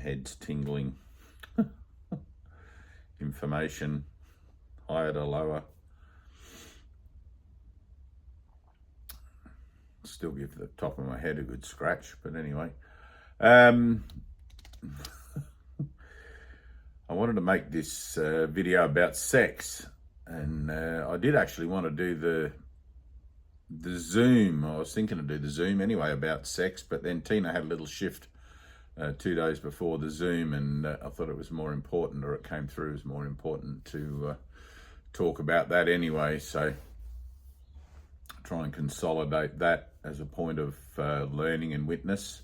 head's tingling. Information, higher to lower. Still give the top of my head a good scratch, but anyway. I wanted to make this video about sex, and I did actually want to do the Zoom. I was thinking to do the Zoom anyway about sex, but then Tina had a little shift 2 days before the Zoom, and I thought it was more important, or it came through as more important to talk about that anyway. So try and consolidate that as a point of learning and witness.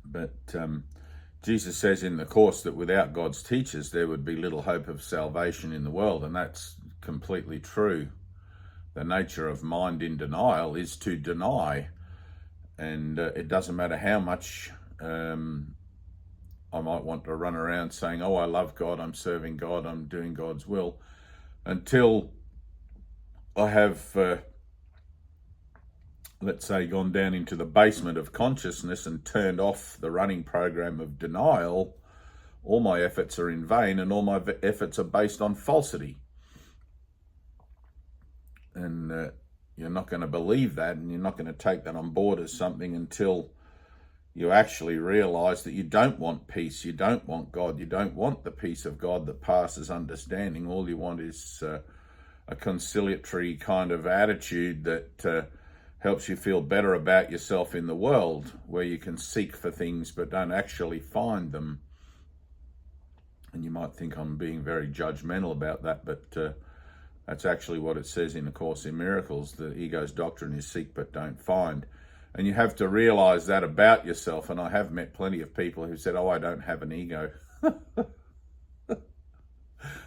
But Jesus says in the Course that without God's teachers, there would be little hope of salvation in the world, and that's completely true. The nature of mind in denial is to deny, and it doesn't matter how much I might want to run around saying, oh, I love God, I'm serving God, I'm doing God's will, until I have, let's say, gone down into the basement of consciousness and turned off the running program of denial. All my efforts are in vain, and all my efforts are based on falsity. And you're not going to believe that, and you're not going to take that on board as something until you actually realize that you don't want peace, you don't want God, you don't want the peace of God that passes understanding. All you want is a conciliatory kind of attitude that helps you feel better about yourself in the world, where you can seek for things but don't actually find them. And you might think I'm being very judgmental about that, but that's actually what it says in A Course in Miracles. The ego's doctrine is seek but don't find. And you have to realize that about yourself. And I have met plenty of people who said, oh, I don't have an ego.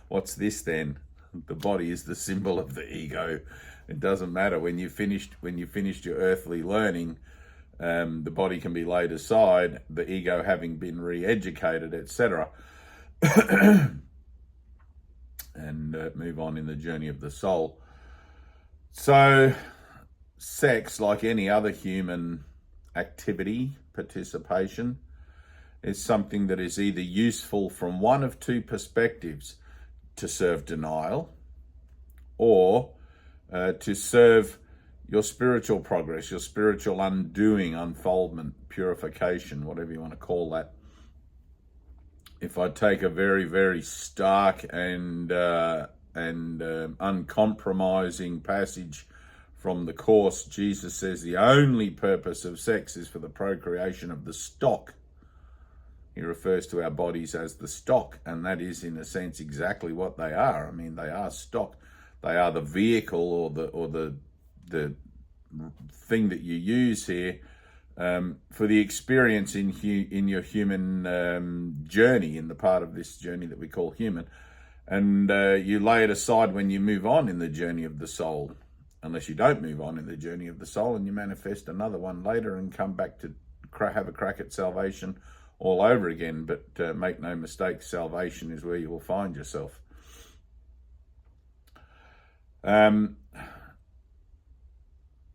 What's this then? The body is the symbol of the ego. It doesn't matter. When you finished your earthly learning, the body can be laid aside, the ego having been re-educated, etc. and move on in the journey of the soul. So sex, like any other human activity, participation, is something that is either useful from one of two perspectives: to serve denial, or to serve your spiritual progress, your spiritual undoing, unfoldment, purification, whatever you want to call that. If I take a very, very stark and uncompromising passage from the Course, Jesus says the only purpose of sex is for the procreation of the stock. He refers to our bodies as the stock, and that is, in a sense, exactly what they are. I mean, they are stock. They are the vehicle or the thing that you use here for the experience in your human journey, in the part of this journey that we call human. And you lay it aside when you move on in the journey of the soul, unless you don't move on in the journey of the soul and you manifest another one later and come back to have a crack at salvation all over again. But make no mistake, salvation is where you will find yourself.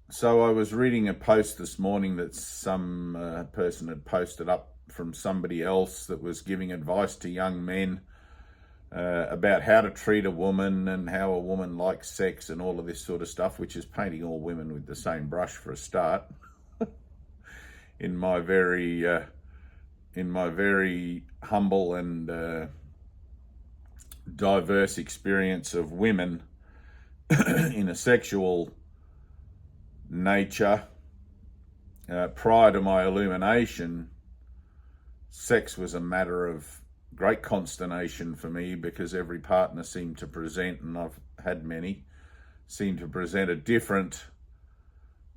So I was reading a post this morning that some person had posted up from somebody else that was giving advice to young men about how to treat a woman and how a woman likes sex and all of this sort of stuff, which is painting all women with the same brush for a start. In my very humble and diverse experience of women in a sexual nature, prior to my illumination, sex was a matter of great consternation for me, because every partner seemed to present, and I've had many, seemed to present a different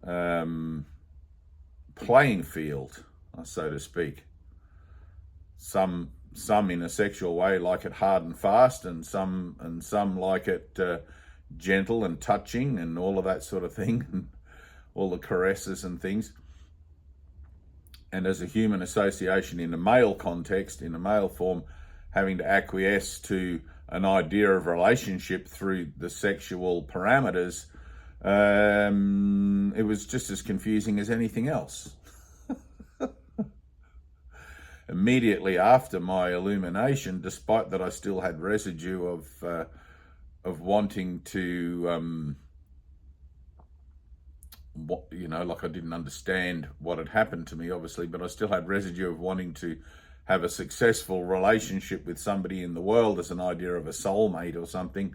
playing field, so to speak. Some in a sexual way like it hard and fast, and some like it gentle and touching and all of that sort of thing, and all the caresses and things. And as a human association in a male context, in a male form, having to acquiesce to an idea of relationship through the sexual parameters It was just as confusing as anything else. Immediately after my illumination, despite that I still had residue of wanting to, like I didn't understand what had happened to me, obviously, but I still had residue of wanting to have a successful relationship with somebody in the world as an idea of a soulmate or something.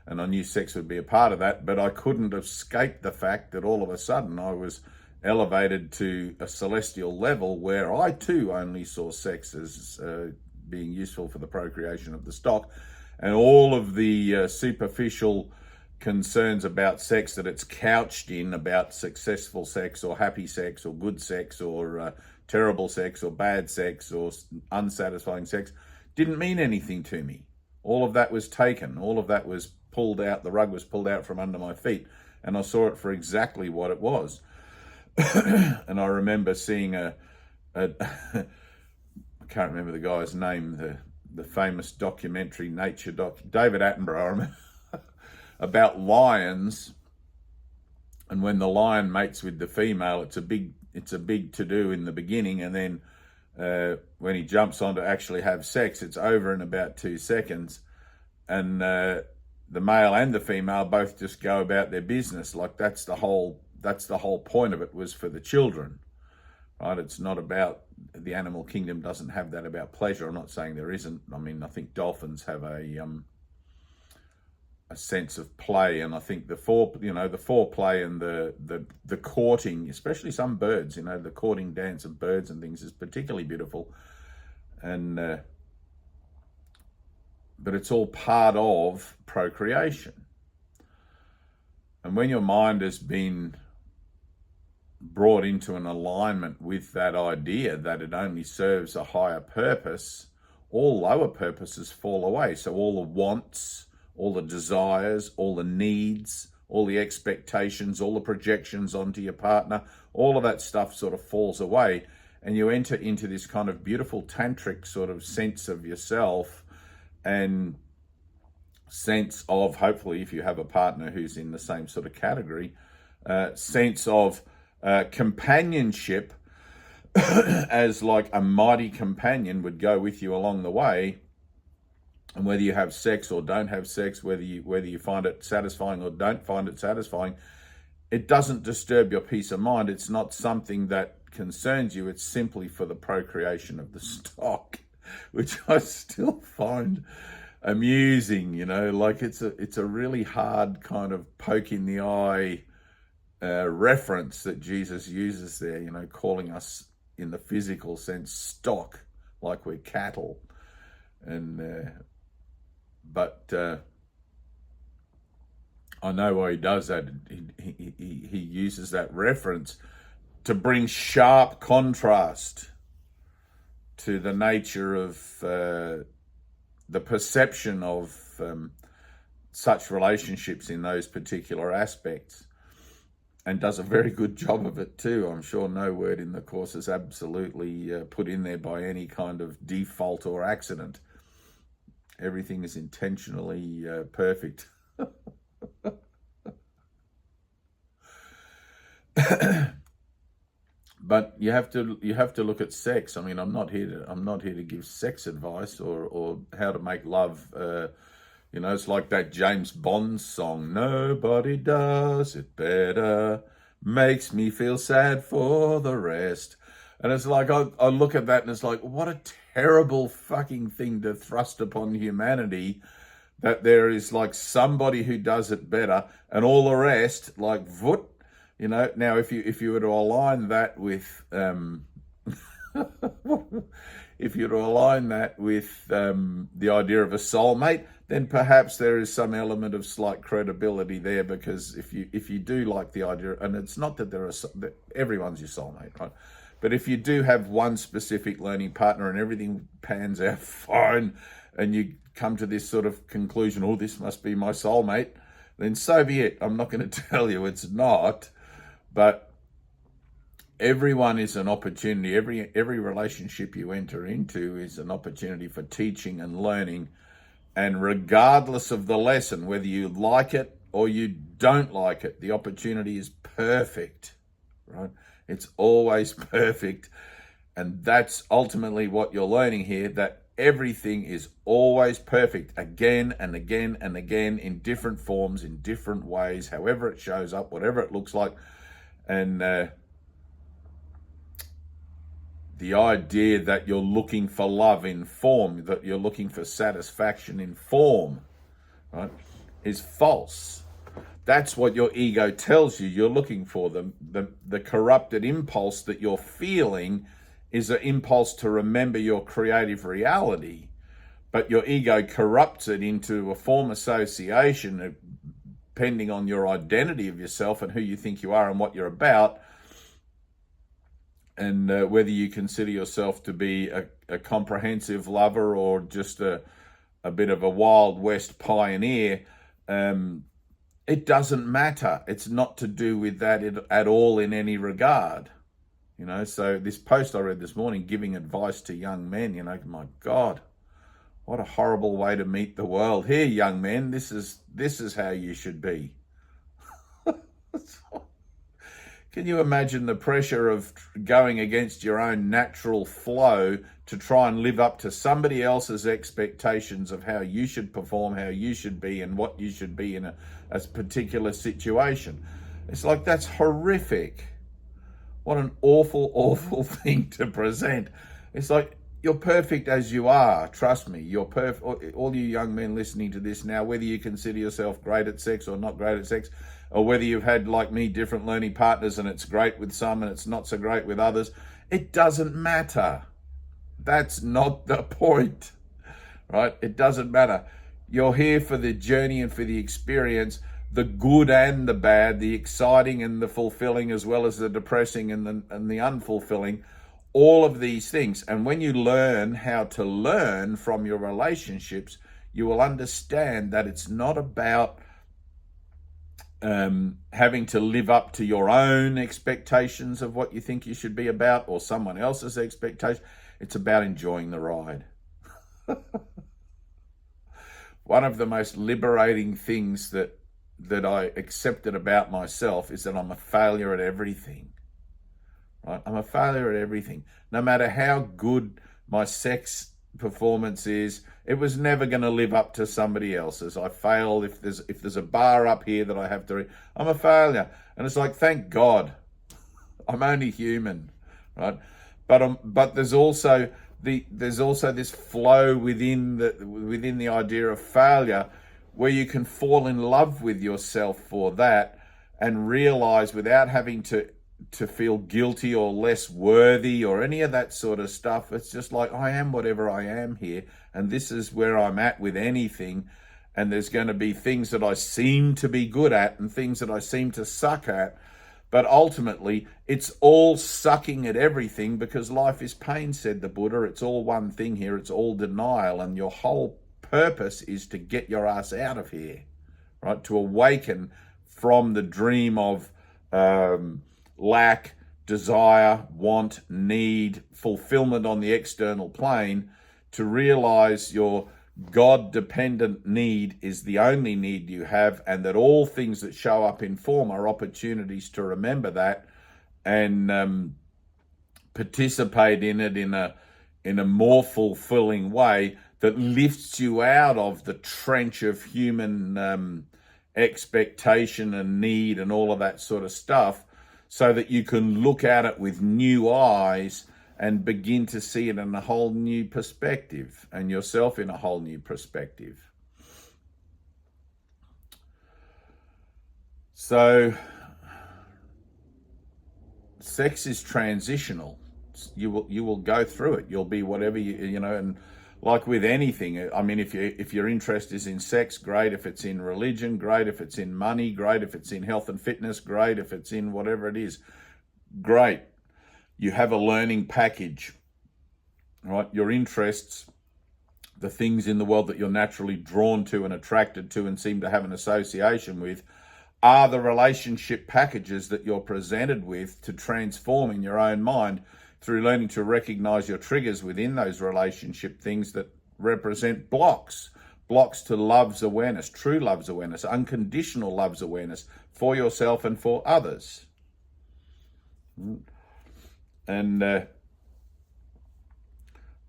And I knew sex would be a part of that, but I couldn't escape the fact that all of a sudden I was elevated to a celestial level where I too only saw sex as being useful for the procreation of the stock, and all of the superficial concerns about sex that it's couched in, about successful sex or happy sex or good sex or terrible sex or bad sex or unsatisfying sex, didn't mean anything to me. All of that was taken. All of that was pulled out. The rug was pulled out from under my feet, and I saw it for exactly what it was. And I remember seeing I can't remember the guy's name, the famous documentary, nature doc, David Attenborough, I remember, about lions. And when the lion mates with the female, it's a big to-do in the beginning, and then when he jumps on to actually have sex, it's over in about 2 seconds. And the male and the female both just go about their business. Like that's the whole point of it, was for the children, right? It's not about, the animal kingdom doesn't have that about pleasure. I'm not saying there isn't. I mean, I think dolphins have a sense of play, and I think the foreplay and the courting, especially some birds, the courting dance of birds and things is particularly beautiful, and but it's all part of procreation. And when your mind has been brought into an alignment with that idea that it only serves a higher purpose, all lower purposes fall away. So all the wants, all the desires, all the needs, all the expectations, all the projections onto your partner, all of that stuff sort of falls away, and you enter into this kind of beautiful tantric sort of sense of yourself, and sense of, hopefully if you have a partner who's in the same sort of category, sense of companionship as like a mighty companion would go with you along the way. And whether you have sex or don't have sex, whether you find it satisfying or don't find it satisfying, it doesn't disturb your peace of mind. It's not something that concerns you. It's simply for the procreation of the stock, which I still find amusing. Like it's a really hard kind of poke in the eye reference that Jesus uses there, calling us in the physical sense stock, like we're cattle. And but I know why he does that. He uses that reference to bring sharp contrast to the nature of the perception of such relationships in those particular aspects, and does a very good job of it too. I'm sure no word in the Course is absolutely put in there by any kind of default or accident. Everything is intentionally perfect. But you have to look at sex. I mean, I'm not here to give sex advice or how to make love. It's like that James Bond song, "Nobody does it better, makes me feel sad for the rest." And it's like, I look at that and it's like, what a terrible fucking thing to thrust upon humanity, that there is like somebody who does it better and all the rest, like, voot. Now if you were to align that with if you were to align that with the idea of a soulmate, then perhaps there is some element of slight credibility there, because if you do like the idea, and it's not that everyone's your soulmate, right? But if you do have one specific learning partner and everything pans out fine, and you come to this sort of conclusion, oh, this must be my soulmate, then so be it. I'm not going to tell you it's not, but everyone is an opportunity. Every relationship you enter into is an opportunity for teaching and learning. And regardless of the lesson, whether you like it or you don't like it. The opportunity is perfect, right? It's always perfect. And that's ultimately what you're learning here, that everything is always perfect again and again and again in different forms, in different ways, however it shows up, whatever it looks like. And the idea that you're looking for love in form, that you're looking for satisfaction in form, right, is false. That's what your ego tells you you're looking for. The corrupted impulse that you're feeling is an impulse to remember your creative reality, but your ego corrupts it into a form association, depending on your identity of yourself and who you think you are and what you're about, and whether you consider yourself to be a comprehensive lover or just a bit of a Wild West pioneer. It doesn't matter. It's not to do with that at all in any regard. You know, so this post I read this morning, giving advice to young men, you know, my God, what a horrible way to meet the world. Here, young men, this is how you should be. Can you imagine the pressure of going against your own natural flow to try and live up to somebody else's expectations of how you should perform, how you should be, and what you should be in a particular situation? It's like, that's horrific. What an awful, awful thing to present. It's like, you're perfect as you are. Trust me, you're perfect. All you young men listening to this now, whether you consider yourself great at sex or not great at sex, or whether you've had, like me, different learning partners and it's great with some and it's not so great with others, it doesn't matter. That's not the point, right? It doesn't matter. You're here for the journey and for the experience, the good and the bad, the exciting and the fulfilling, as well as the depressing and the unfulfilling, all of these things. And when you learn how to learn from your relationships, you will understand that it's not about having to live up to your own expectations of what you think you should be about or someone else's expectation. It's about enjoying the ride. One of the most liberating things that I accepted about myself is that I'm a failure at everything. Right? I'm a failure at everything. No matter how good my sex performance is, it was never going to live up to somebody else's. I fail if there's a bar up here that I have to read. I'm a failure, and it's like, thank God, I'm only human, right? But there's also this flow within the idea of failure, where you can fall in love with yourself for that and realize, without having to feel guilty or less worthy or any of that sort of stuff. It's just like, I am whatever I am here, and this is where I'm at with anything. And there's going to be things that I seem to be good at and things that I seem to suck at. But ultimately, it's all sucking at everything, because life is pain, said the Buddha. It's all one thing here. It's all denial. And your whole purpose is to get your ass out of here, right? To awaken from the dream of lack, desire, want, need, fulfillment on the external plane, to realize your God-dependent need is the only need you have, and that all things that show up in form are opportunities to remember that and participate in it in a more fulfilling way that lifts you out of the trench of human expectation and need and all of that sort of stuff, so that you can look at it with new eyes and begin to see it in a whole new perspective, and yourself in a whole new perspective. So, sex is transitional. You will go through it. You'll be whatever you know, and like with anything, I mean, if your interest is in sex, great. If it's in religion, great. If it's in money, great. If it's in health and fitness, great. If it's in whatever it is, great. You have a learning package, right? Your interests, the things in the world that you're naturally drawn to and attracted to and seem to have an association with, are the relationship packages that you're presented with to transform in your own mind, through learning to recognize your triggers within those relationship things that represent blocks blocks to love's awareness, true love's awareness, unconditional love's awareness for yourself and for others. And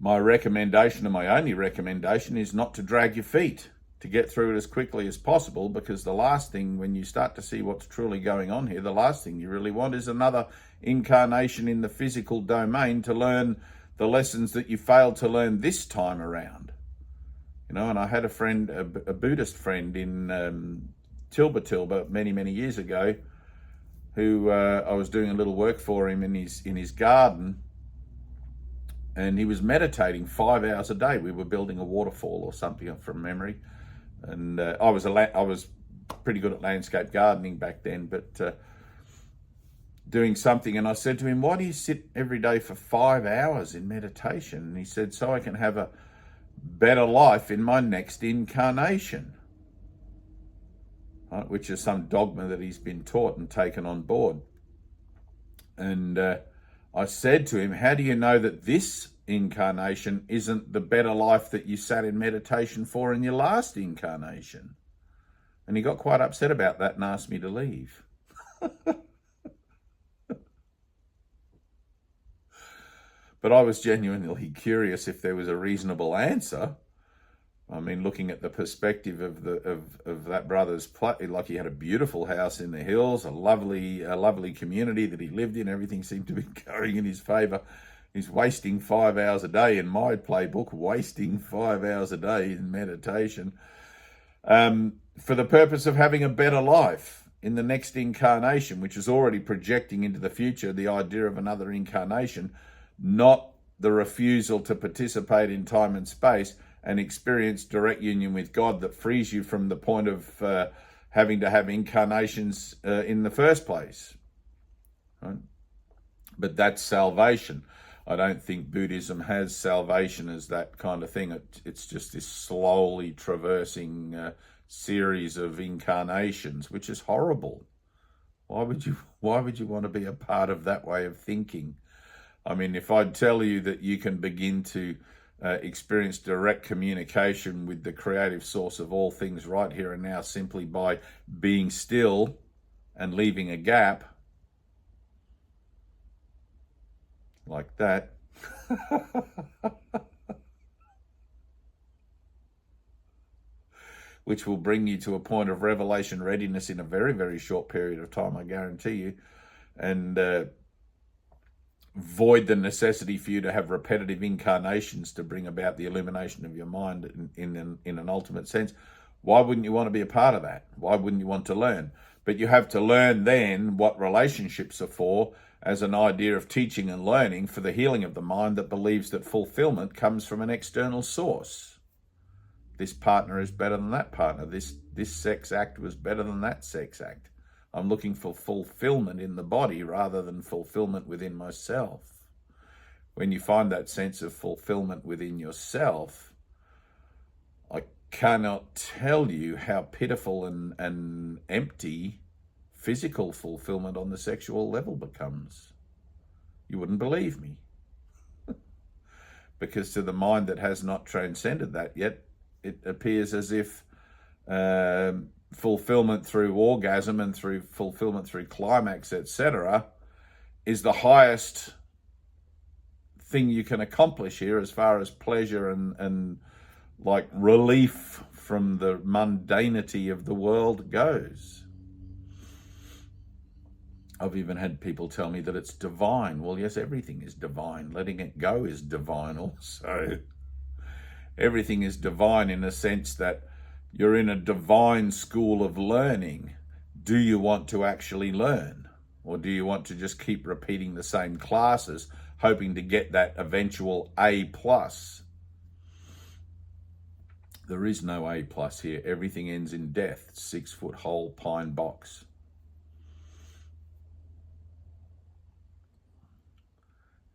my recommendation, and my only recommendation, is not to drag your feet, to get through it as quickly as possible, because the last thing, when you start to see what's truly going on here, the last thing you really want is another incarnation in the physical domain to learn the lessons that you failed to learn this time around. You know, and I had a friend, a Buddhist friend in Tilba many, many years ago, who I was doing a little work for him in his garden, and he was meditating 5 hours a day. We were building a waterfall or something from memory, and I was pretty good at landscape gardening back then, but doing something, and I said to him, "Why do you sit every day for 5 hours in meditation?" And he said, "So I can have a better life in my next incarnation." Right, which is some dogma that he's been taught and taken on board. And I said to him, "How do you know that this incarnation isn't the better life that you sat in meditation for in your last incarnation?" And he got quite upset about that and asked me to leave. But I was genuinely curious if there was a reasonable answer. I mean, looking at the perspective of that brother's like, he had a beautiful house in the hills, a lovely community that he lived in. Everything seemed to be going in his favor. He's wasting 5 hours a day in my playbook, wasting 5 hours a day in meditation, for the purpose of having a better life in the next incarnation, which is already projecting into the future the idea of another incarnation, not the refusal to participate in time and space and experience direct union with God that frees you from the point of having to have incarnations in the first place. Right? But that's salvation. I don't think Buddhism has salvation as that kind of thing. It's just this slowly traversing series of incarnations, which is horrible. Why would you want to be a part of that way of thinking? I mean, if I'd tell you that you can begin to experience direct communication with the creative source of all things right here and now simply by being still and leaving a gap like that, which will bring you to a point of revelation readiness in a very, very short period of time, I guarantee you, and void the necessity for you to have repetitive incarnations to bring about the illumination of your mind in an ultimate sense. Why wouldn't you want to be a part of that? Why wouldn't you want to learn? But you have to learn then what relationships are for, as an idea of teaching and learning for the healing of the mind that believes that fulfillment comes from an external source. This partner is better than that partner. This sex act was better than that sex act. I'm looking for fulfillment in the body rather than fulfillment within myself. When you find that sense of fulfillment within yourself, I cannot tell you how pitiful and empty physical fulfillment on the sexual level becomes. You wouldn't believe me. Because to the mind that has not transcended that yet, it appears as if fulfillment through orgasm and through fulfillment through climax, etc., is the highest thing you can accomplish here as far as pleasure and like relief from the mundanity of the world goes. I've even had people tell me that it's divine. Well, yes, everything is divine. Letting it go is divine also. Everything is divine in a sense that you're in a divine school of learning. Do you want to actually learn? Or do you want to just keep repeating the same classes, hoping to get that eventual A+? There is no A+ here. Everything ends in death. 6-foot hole pine box.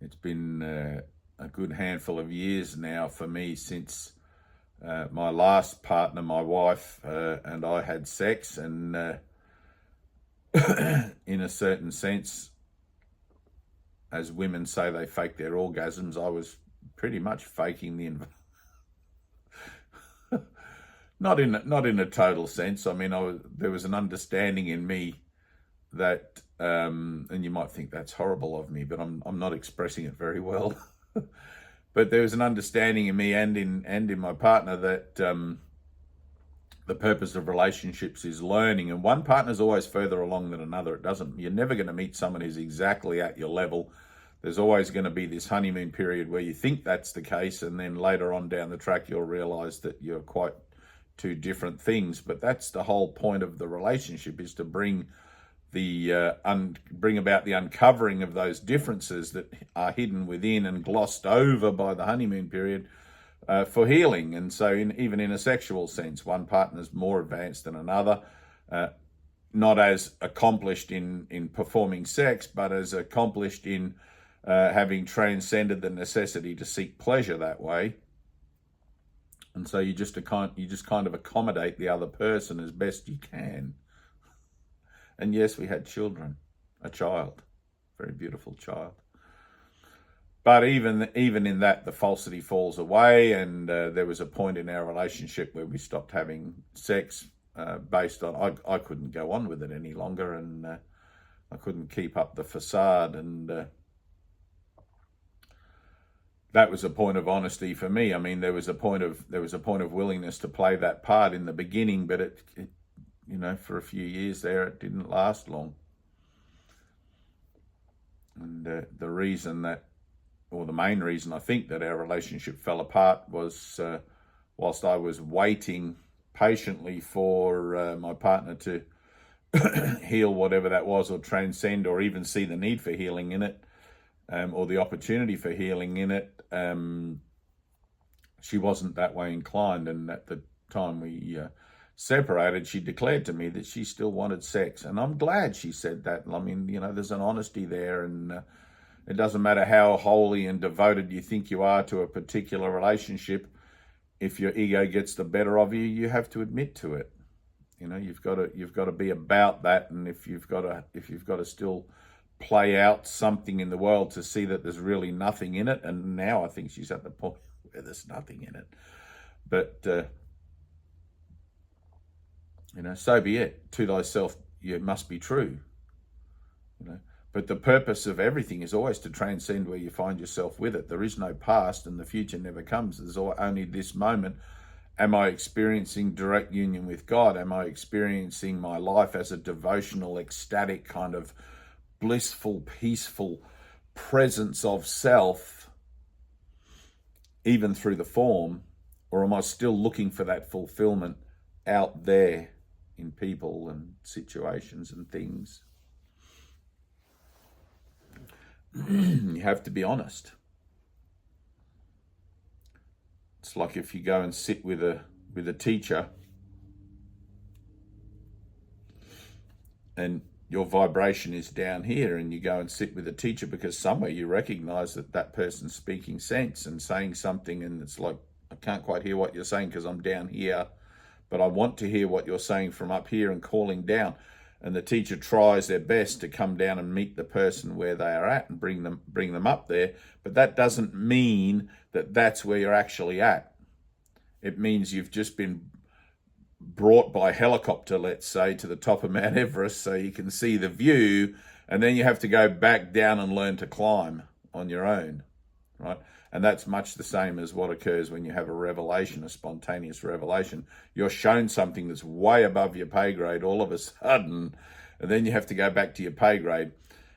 It's been a good handful of years now for me since my last partner, my wife, and I had sex, and in a certain sense, as women say they fake their orgasms, I was pretty much faking the not in a total sense. I mean, there was an understanding in me that, and you might think that's horrible of me, but I'm not expressing it very well. But there was an understanding in me and in my partner that the purpose of relationships is learning, and one partner's always further along than another. You're never going to meet someone who's exactly at your level. There's always going to be this honeymoon period where you think that's the case, and then later on down the track you'll realize that you're quite two different things. But that's the whole point of the relationship, is to bring about the uncovering of those differences that are hidden within and glossed over by the honeymoon period, for healing. And so even in a sexual sense, one partner's more advanced than another, not as accomplished in performing sex, but as accomplished in having transcended the necessity to seek pleasure that way. And so you just kind of accommodate the other person as best you can. And yes, we had children, a child, very beautiful child. But even in that, the falsity falls away, and there was a point in our relationship where we stopped having sex based on I couldn't go on with it any longer, and I couldn't keep up the facade, and that was a point of honesty for me. I mean, there was a point of willingness to play that part in the beginning, but it for a few years there, it didn't last long. And the main reason I think that our relationship fell apart was whilst I was waiting patiently for my partner to heal whatever that was, or transcend, or even see the need for healing in it, or the opportunity for healing in it, she wasn't that way inclined. And at the time we separated, she declared to me that she still wanted sex, and I'm glad she said that. I mean, there's an honesty there, and it doesn't matter how holy and devoted you think you are to a particular relationship. If your ego gets the better of you, you have to admit to it. You've got to be about that, and if you've got to still play out something in the world to see that there's really nothing in it, and now I think she's at the point where there's nothing in it. But so be it. To thyself you must be true. But the purpose of everything is always to transcend where you find yourself with it. There is no past, and the future never comes. There's only this moment. Am I experiencing direct union with God? Am I experiencing my life as a devotional, ecstatic kind of blissful, peaceful presence of self, even through the form? Or am I still looking for that fulfillment out there in people and situations and things? You have to be honest. It's like if you go and sit with a teacher, and your vibration is down here, and you go and sit with a teacher because somewhere you recognize that person's speaking sense and saying something, and it's like, I can't quite hear what you're saying because I'm down here, but I want to hear what you're saying from up here, and calling down. And the teacher tries their best to come down and meet the person where they are at and bring them up there. But that doesn't mean that that's where you're actually at. It means you've just been brought by helicopter, let's say, to the top of Mount Everest so you can see the view, and then you have to go back down and learn to climb on your own, right? And that's much the same as what occurs when you have a revelation, a spontaneous revelation. You're shown something that's way above your pay grade all of a sudden, and then you have to go back to your pay grade.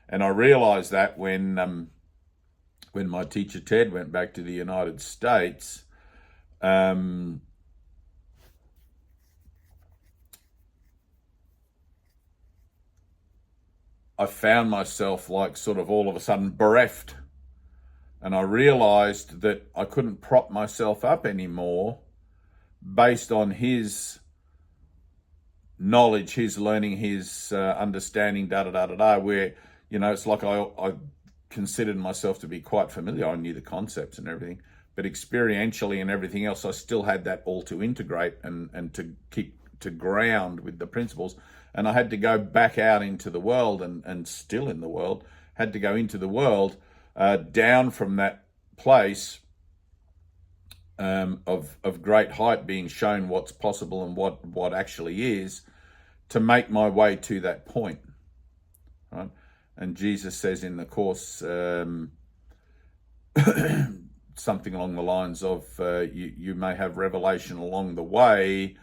And I realized that when my teacher Ted went back to the United States, I found myself like sort of all of a sudden bereft. And I realized that I couldn't prop myself up anymore based on his knowledge, his learning, his understanding, where, it's like I considered myself to be quite familiar. I knew the concepts and everything, but experientially and everything else, I still had that all to integrate and to keep to ground with the principles. And I had to go back out into the world, and still in the world, had to go into the world, down from that place, of great height, being shown what's possible and what actually is, to make my way to that point, right? And Jesus says in the Course something along the lines of, you may have revelation along the way,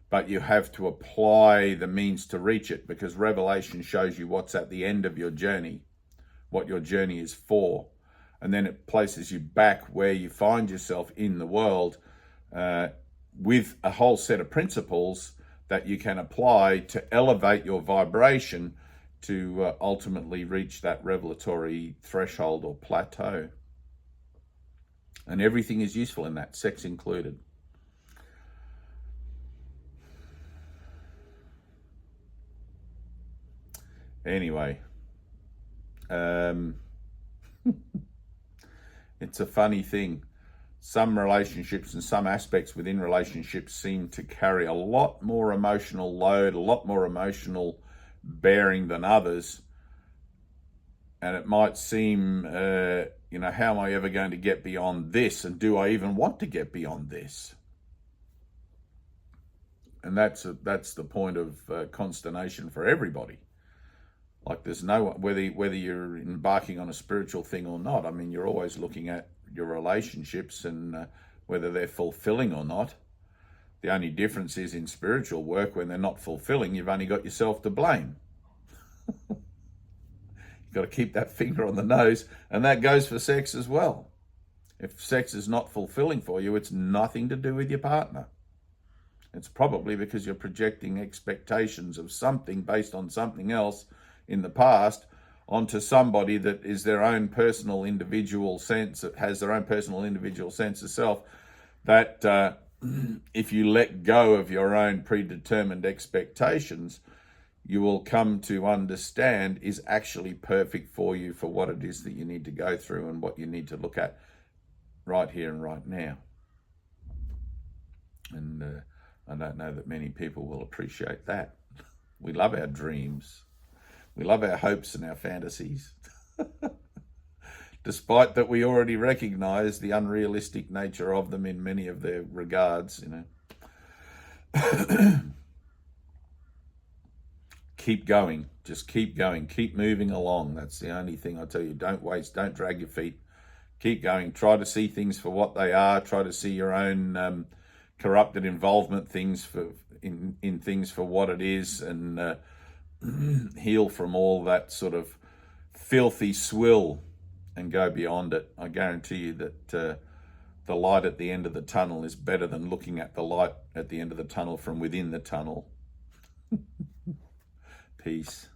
but you have to apply the means to reach it, because revelation shows you what's at the end of your journey, what your journey is for. And then it places you back where you find yourself in the world, with a whole set of principles that you can apply to elevate your vibration to ultimately reach that revelatory threshold or plateau. And everything is useful in that, sex included. Anyway, it's a funny thing. Some relationships and some aspects within relationships seem to carry a lot more emotional load, a lot more emotional bearing than others. And it might seem, how am I ever going to get beyond this? And do I even want to get beyond this? And that's the point of consternation for everybody. Like, there's no, whether you're embarking on a spiritual thing or not, I mean, you're always looking at your relationships and whether they're fulfilling or not. The only difference is in spiritual work, when they're not fulfilling, you've only got yourself to blame. You've got to keep that finger on the nose, and that goes for sex as well. If sex is not fulfilling for you, it's nothing to do with your partner. It's probably because you're projecting expectations of something based on something else in the past onto somebody that is their own personal individual sense, that has their own personal individual sense of self, that if you let go of your own predetermined expectations, you will come to understand is actually perfect for you, for what it is that you need to go through and what you need to look at right here and right now. And I don't know that many people will appreciate that. We love our dreams. We love our hopes and our fantasies, despite that we already recognize the unrealistic nature of them in many of their regards, Keep going. Just keep going. Keep moving along. That's the only thing I tell you. Don't waste. Don't drag your feet. Keep going. Try to see things for what they are. Try to see your own corrupted involvement in things for what it is, and heal from all that sort of filthy swill and go beyond it. I guarantee you that the light at the end of the tunnel is better than looking at the light at the end of the tunnel from within the tunnel. Peace.